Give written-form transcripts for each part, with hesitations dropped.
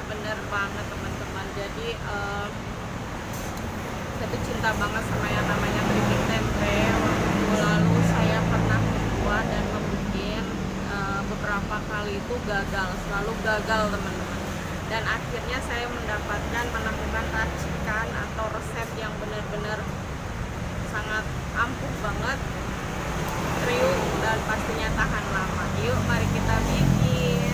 bener banget teman-teman. Jadi saya tuh cinta banget sama yang namanya keripik tempe. Waktu lalu saya pernah membuat dan membuat beberapa kali itu gagal, selalu gagal teman-teman. Dan akhirnya saya menemukan racikan atau resep yang benar-benar sangat ampuh banget, kriuk, dan pastinya tahan lama. Yuk mari kita bikin.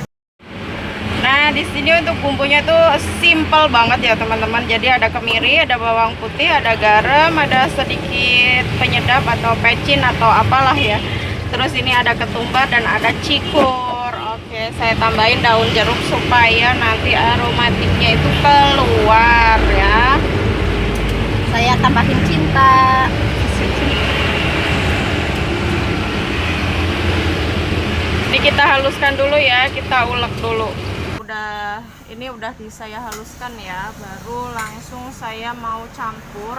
Nah, di sini untuk bumbunya tuh simple banget ya teman-teman. Jadi ada kemiri, ada bawang putih, ada garam, ada sedikit penyedap atau pecin atau apalah ya. Terus ini ada ketumbar dan ada cikur. Oke, saya tambahin daun jeruk supaya nanti aromatiknya itu keluar ya. Saya tambahin cinta. Ini kita haluskan dulu ya, kita ulek dulu. Ini udah saya haluskan ya, baru langsung saya mau campur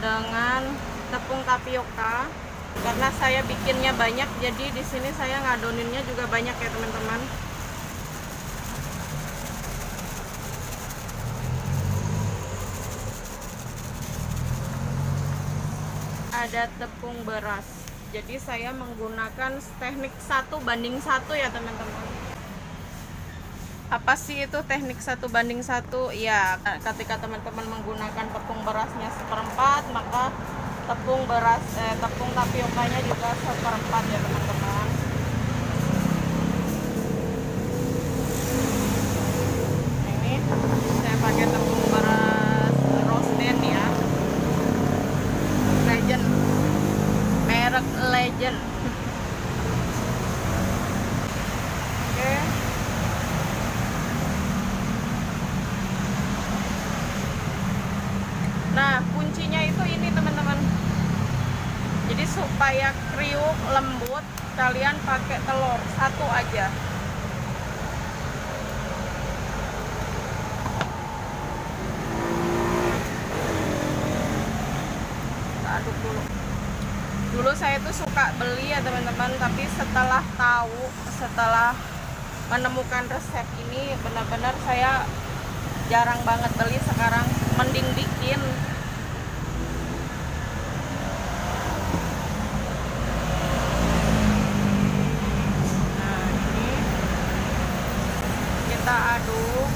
dengan tepung tapioka karena saya bikinnya banyak, jadi di sini saya ngadoninnya juga banyak ya teman-teman. Ada tepung beras, jadi saya menggunakan teknik 1:1 ya teman-teman. Apa sih itu teknik 1:1? Ya, ketika teman-teman menggunakan tepung berasnya 1/4, maka tepung tapiokanya juga 1/4 ya teman-teman. Nah, ini saya pakai tepung beras roasted ya, Legend, merek Legend. Oke. Nah, kuncinya itu ini teman-teman. Jadi supaya kriuk lembut, kalian pakai telur 1 aja. Kita aduk dulu. Dulu saya tuh suka beli ya teman-teman, tapi setelah menemukan resep ini, benar-benar saya jarang banget beli sekarang, mending bikin. Nah, ini kita aduk.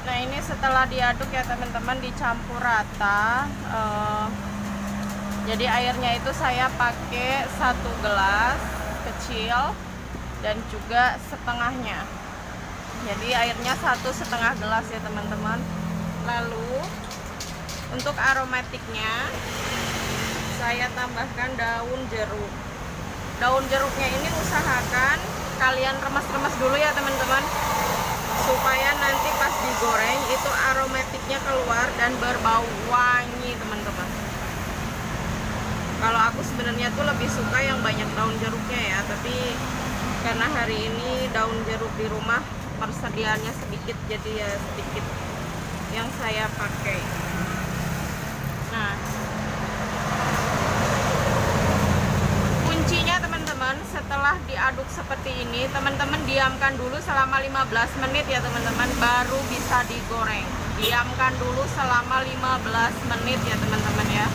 Nah, ini setelah diaduk ya teman-teman, dicampur rata. Jadi airnya itu saya pakai 1 gelas kecil dan juga setengahnya. Jadi airnya 1,5 gelas ya teman-teman. Lalu untuk aromatiknya saya tambahkan daun jeruk. Daun jeruknya ini usahakan kalian remas-remas dulu ya teman-teman, supaya nanti pas digoreng itu aromatiknya keluar dan berbau wangi teman-teman. Kalau aku sebenarnya tuh lebih suka yang banyak daun jeruknya ya, tapi karena hari ini daun jeruk di rumah persediaannya sedikit, jadi ya sedikit yang saya pakai. Nah, kuncinya teman-teman, setelah diaduk seperti ini, teman-teman diamkan dulu selama 15 menit ya teman-teman, baru bisa digoreng. Diamkan dulu selama 15 menit ya teman-teman ya.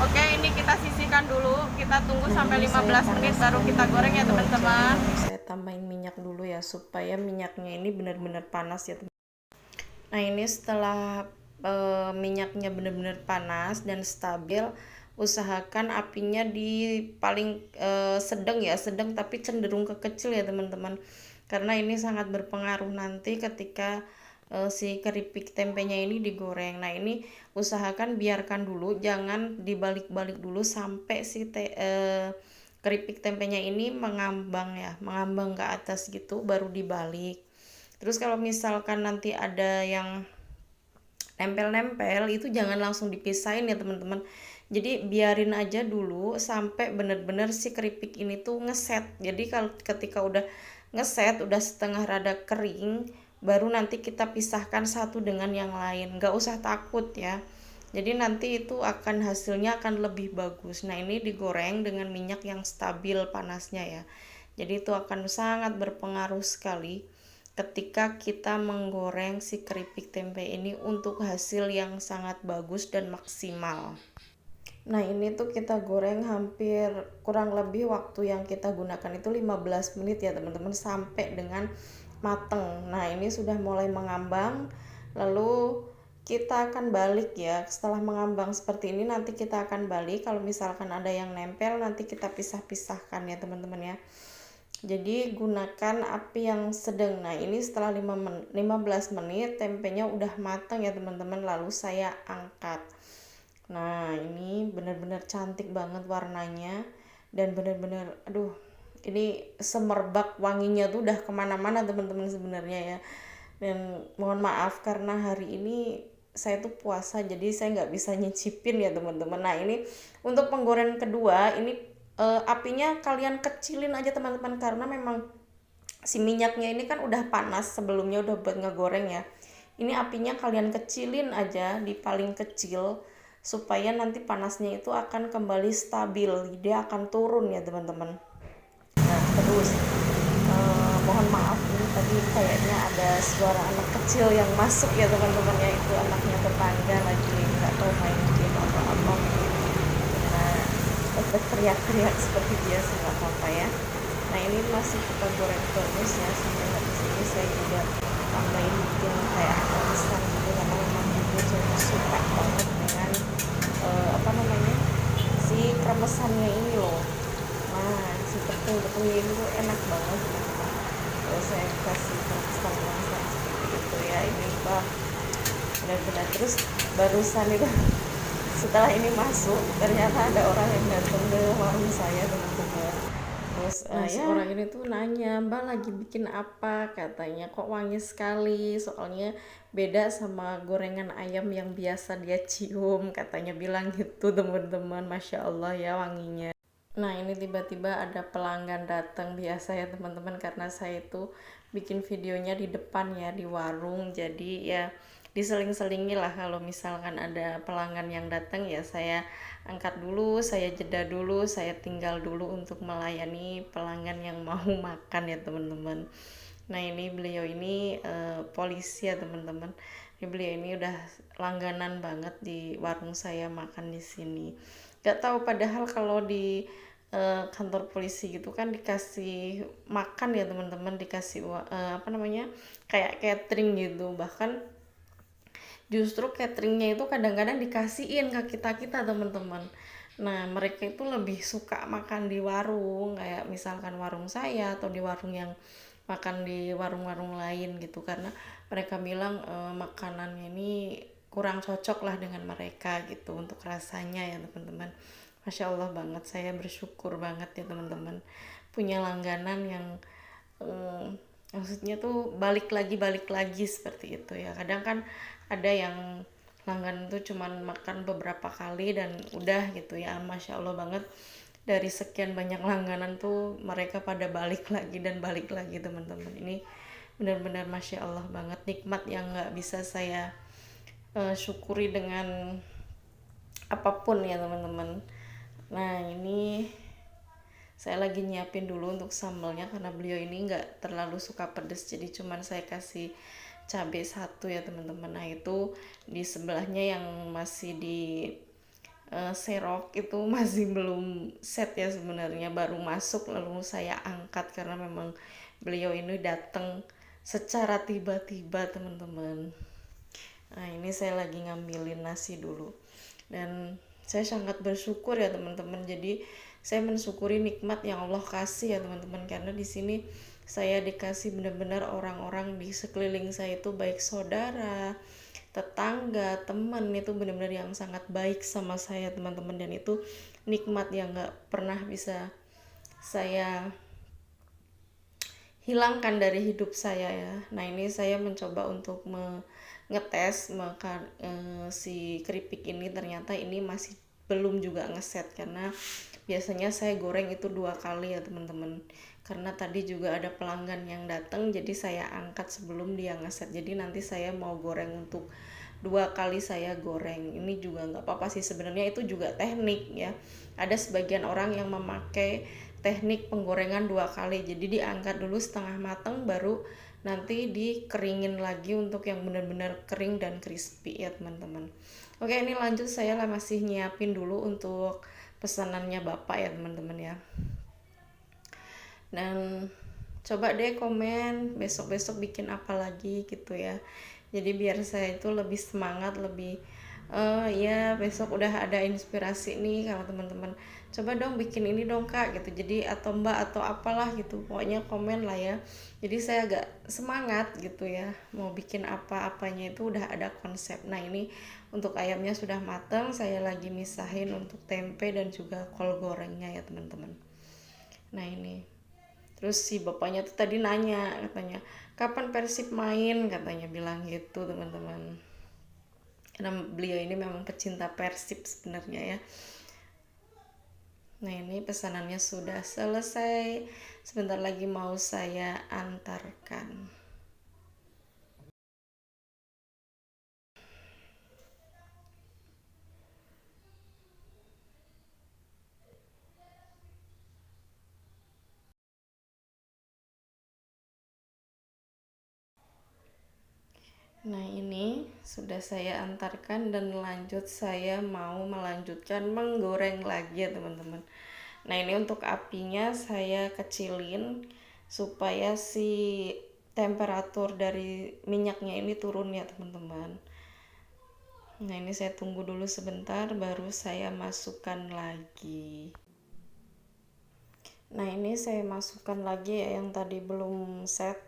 Oke, ini kita sisihkan dulu, kita tunggu sampai 15 menit baru kita goreng ya teman-teman. Saya tambahin minyak dulu ya, supaya minyaknya ini benar-benar panas ya teman. Nah, ini setelah minyaknya benar-benar panas dan stabil, usahakan apinya di paling sedang ya, sedang tapi cenderung ke kecil ya teman-teman, karena ini sangat berpengaruh nanti ketika si keripik tempenya ini digoreng. Nah, ini usahakan biarkan dulu, jangan dibalik-balik dulu sampai si keripik tempenya ini mengambang ya, mengambang ke atas gitu, baru dibalik. Terus kalau misalkan nanti ada yang nempel-nempel, itu jangan langsung dipisahin ya teman-teman. Jadi biarin aja dulu sampai bener-bener si keripik ini tuh ngeset. Jadi kalau ketika udah ngeset, udah setengah rada kering, baru nanti kita pisahkan satu dengan yang lain. Nggak usah takut ya, Jadi nanti itu hasilnya akan lebih bagus. Nah, ini digoreng dengan minyak yang stabil panasnya ya. Jadi itu akan sangat berpengaruh sekali ketika kita menggoreng si keripik tempe ini untuk hasil yang sangat bagus dan maksimal. Nah, ini tuh kita goreng hampir kurang lebih waktu yang kita gunakan itu 15 menit ya teman-teman, sampai dengan mateng. Nah, ini sudah mulai mengambang, lalu kita akan balik ya. Setelah mengambang seperti ini nanti kita akan balik. Kalau misalkan ada yang nempel nanti kita pisah-pisahkan ya teman-teman ya. Jadi gunakan api yang sedang. Nah, ini setelah 15 menit tempenya udah matang ya teman-teman, lalu saya angkat. Nah, ini benar-benar cantik banget warnanya dan benar-benar aduh, ini semerbak wanginya tuh udah kemana-mana teman-teman sebenarnya ya. Dan mohon maaf karena hari ini saya tuh puasa jadi saya nggak bisa nyicipin ya teman-teman. Nah, ini untuk penggorengan kedua ini apinya kalian kecilin aja teman-teman, karena memang si minyaknya ini kan udah panas sebelumnya, udah buat ngegoreng ya. Ini apinya kalian kecilin aja di paling kecil supaya nanti panasnya itu akan kembali stabil, dia akan turun ya teman-teman. Nah, terus mohon maaf ini tadi kayaknya ada suara anak kecil yang masuk ya teman-teman ya, itu anaknya tetangga lagi nggak tahu main game atau apa. Nah, berteriak-teriak seperti biasa nggak apa-apa ya. Nah, ini masih kita goreng terus ya sampai habis ini. Saya juga tambahin bikin kayak arisan gitu karena memang ibu saya suka banget dengan si kremesannya ini loh. Nah, si tepung-tepungnya ini tuh enak banget. Terus saya kasih kremesan seperti itu ya. Ini benar-benar. Terus barusan itu setelah ini masuk ternyata ada orang yang datang ke warung saya teman-teman. Terus orang ini tuh nanya, "Mbak lagi bikin apa?" katanya, "Kok wangi sekali, soalnya beda sama gorengan ayam yang biasa dia cium," katanya bilang gitu teman-teman. Masya Allah ya wanginya. Nah, ini tiba-tiba ada pelanggan datang biasa ya teman-teman, karena saya itu bikin videonya di depan ya di warung, jadi ya diseling-selingi lah kalau misalkan ada pelanggan yang datang ya saya angkat dulu, saya jeda dulu, saya tinggal dulu untuk melayani pelanggan yang mau makan ya teman-teman. Nah, ini beliau ini polisi ya teman-teman. Ini beliau ini udah langganan banget di warung saya makan di sini. Gak tahu padahal kalau di kantor polisi gitu kan dikasih makan ya teman-teman, dikasih kayak catering gitu. Bahkan justru cateringnya itu kadang-kadang dikasihin ke kita teman-teman. Nah, mereka itu lebih suka makan di warung, kayak misalkan warung saya atau di warung yang makan di warung-warung lain gitu, karena mereka bilang makanannya ini kurang cocok lah dengan mereka gitu untuk rasanya ya teman-teman. Masya Allah banget, saya bersyukur banget ya teman-teman punya langganan yang maksudnya tuh balik lagi seperti itu ya. Kadang kan ada yang langganan tuh cuman makan beberapa kali dan udah gitu ya. Masya Allah banget, dari sekian banyak langganan tuh mereka pada balik lagi dan balik lagi teman-teman. Ini benar-benar Masya Allah banget, nikmat yang nggak bisa saya syukuri dengan apapun ya teman-teman. Nah, ini saya lagi nyiapin dulu untuk sambalnya karena beliau ini nggak terlalu suka pedas, jadi cuman saya kasih cabai satu ya teman-teman. Nah, itu di sebelahnya yang masih di serok itu masih belum set ya sebenarnya, baru masuk lalu saya angkat karena memang beliau ini datang secara tiba-tiba teman-teman. Nah, ini saya lagi ngambilin nasi dulu dan saya sangat bersyukur ya teman-teman. Jadi saya mensyukuri nikmat yang Allah kasih ya teman-teman, karena di sini saya dikasih benar-benar orang-orang di sekeliling saya itu baik saudara, tetangga, teman, itu benar-benar yang sangat baik sama saya teman-teman, dan itu nikmat yang nggak pernah bisa saya hilangkan dari hidup saya ya. Nah, ini saya mencoba untuk ngetes si keripik ini, ternyata ini masih belum juga ngeset karena biasanya saya goreng itu 2 kali ya teman-teman, karena tadi juga ada pelanggan yang datang jadi saya angkat sebelum dia ngeset. Jadi nanti saya mau goreng untuk 2 kali saya goreng. Ini juga nggak apa-apa sih sebenarnya, itu juga teknik ya. Ada sebagian orang yang memakai teknik penggorengan 2 kali, jadi diangkat dulu setengah matang baru nanti dikeringin lagi untuk yang benar-benar kering dan crispy ya teman-teman. Oke, ini lanjut, saya masih nyiapin dulu untuk pesanannya bapak ya teman-teman ya. Dan coba deh komen besok-besok bikin apa lagi gitu ya, jadi biar saya itu lebih semangat, lebih ya besok udah ada inspirasi nih kalau teman-teman coba dong bikin ini dong kak gitu, jadi atau mbak atau apalah gitu, pokoknya komen lah ya, jadi saya agak semangat gitu ya mau bikin apa-apanya itu udah ada konsep. Nah ini untuk ayamnya sudah matang, saya lagi misahin untuk tempe dan juga kol gorengnya ya teman-teman. Nah ini terus si bapaknya tuh tadi nanya, katanya kapan Persib main, katanya bilang gitu teman-teman, karena beliau ini memang pecinta Persib sebenarnya ya. Nah ini pesanannya sudah selesai, sebentar lagi mau saya antarkan. Nah ini sudah saya antarkan dan lanjut, saya mau melanjutkan menggoreng lagi ya teman-teman. Nah ini untuk apinya saya kecilin supaya si temperatur dari minyaknya ini turun ya teman-teman. Nah ini saya tunggu dulu sebentar baru saya masukkan lagi. Nah ini saya masukkan lagi ya yang tadi belum set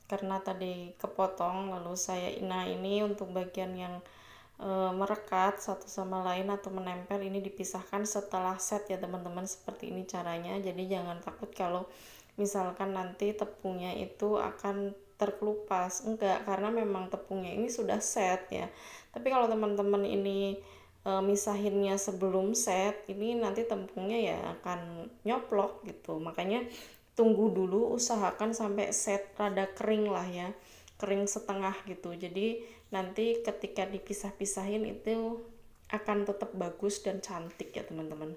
karena tadi kepotong, lalu saya ini untuk bagian yang merekat satu sama lain atau menempel ini dipisahkan setelah set ya teman-teman, seperti ini caranya. Jadi jangan takut kalau misalkan nanti tepungnya itu akan terkelupas, enggak, karena memang tepungnya ini sudah set ya. Tapi kalau teman-teman ini misahinnya sebelum set, ini nanti tepungnya ya akan nyoplok gitu, makanya tunggu dulu, usahakan sampai set rada kering lah ya, kering setengah gitu, jadi nanti ketika dipisah-pisahin itu akan tetap bagus dan cantik ya teman-teman.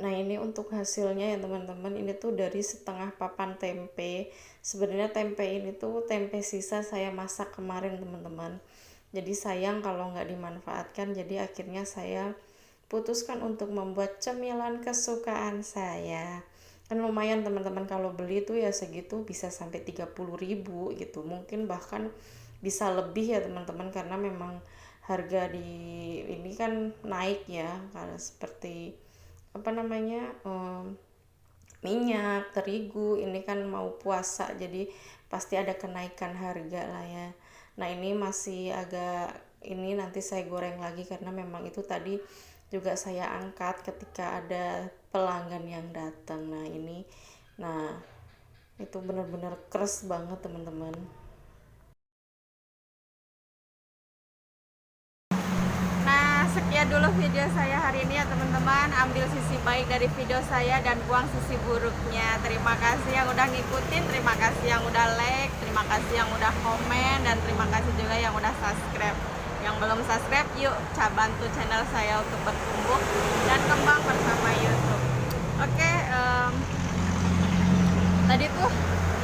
Nah ini untuk hasilnya ya teman-teman, ini tuh dari setengah papan tempe. Sebenarnya tempe ini tuh tempe sisa saya masak kemarin teman-teman, jadi sayang kalau nggak dimanfaatkan, jadi akhirnya saya putuskan untuk membuat cemilan kesukaan saya. Kan lumayan teman-teman, kalau beli tuh ya segitu bisa sampai 30.000 gitu, mungkin bahkan bisa lebih ya teman-teman, karena memang harga di ini kan naik ya, karena seperti apa namanya minyak, terigu ini kan mau puasa, jadi pasti ada kenaikan harga lah ya. Nah ini masih agak ini nanti saya goreng lagi karena memang itu tadi juga saya angkat ketika ada pelanggan yang datang. Nah ini, nah itu benar-benar keras banget teman-teman. Nah, sekian dulu video saya hari ini ya teman-teman. Ambil sisi baik dari video saya dan buang sisi buruknya. Terima kasih yang udah ngikutin, terima kasih yang udah like, terima kasih yang udah komen, dan terima kasih juga yang udah subscribe. Yang belum subscribe, yuk bantu channel saya untuk bertumbuh dan kembang bersama YouTube. Oke, tadi tuh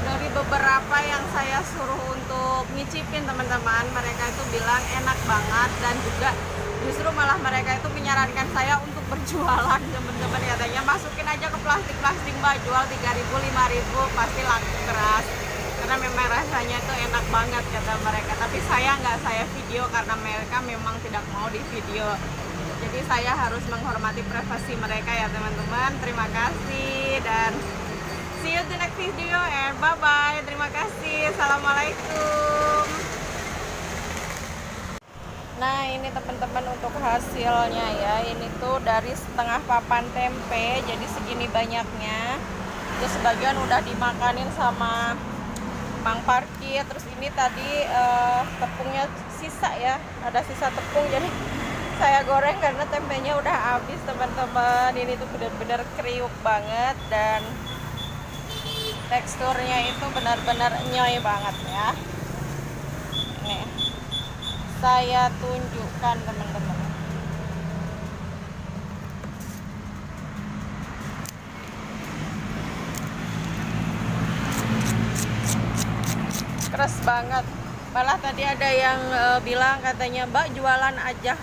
dari beberapa yang saya suruh untuk ngicipin teman-teman, mereka itu bilang enak banget, dan juga justru malah mereka itu menyarankan saya untuk berjualan teman-teman, katanya masukin aja ke plastik mbak, jual 3.000 5.000 pasti laku keras, karena memang rasanya itu enak banget kata mereka. Tapi saya nggak saya video karena mereka memang tidak mau di video, jadi saya harus menghormati privasi mereka ya teman-teman. Terima kasih dan see you the next video and bye bye. Terima kasih, assalamualaikum. Nah ini teman-teman untuk hasilnya ya, ini tuh dari setengah papan tempe jadi segini banyaknya, terus sebagian udah dimakanin sama Mang Parkir. Terus ini tadi tepungnya sisa ya, ada sisa tepung, jadi saya goreng karena tempenya udah habis teman-teman. Ini tuh benar-benar kriuk banget dan teksturnya itu benar-benar nyoy banget ya. Ini saya tunjukkan teman-teman. Keras banget. Malah tadi ada yang bilang katanya, Mbak jualan aja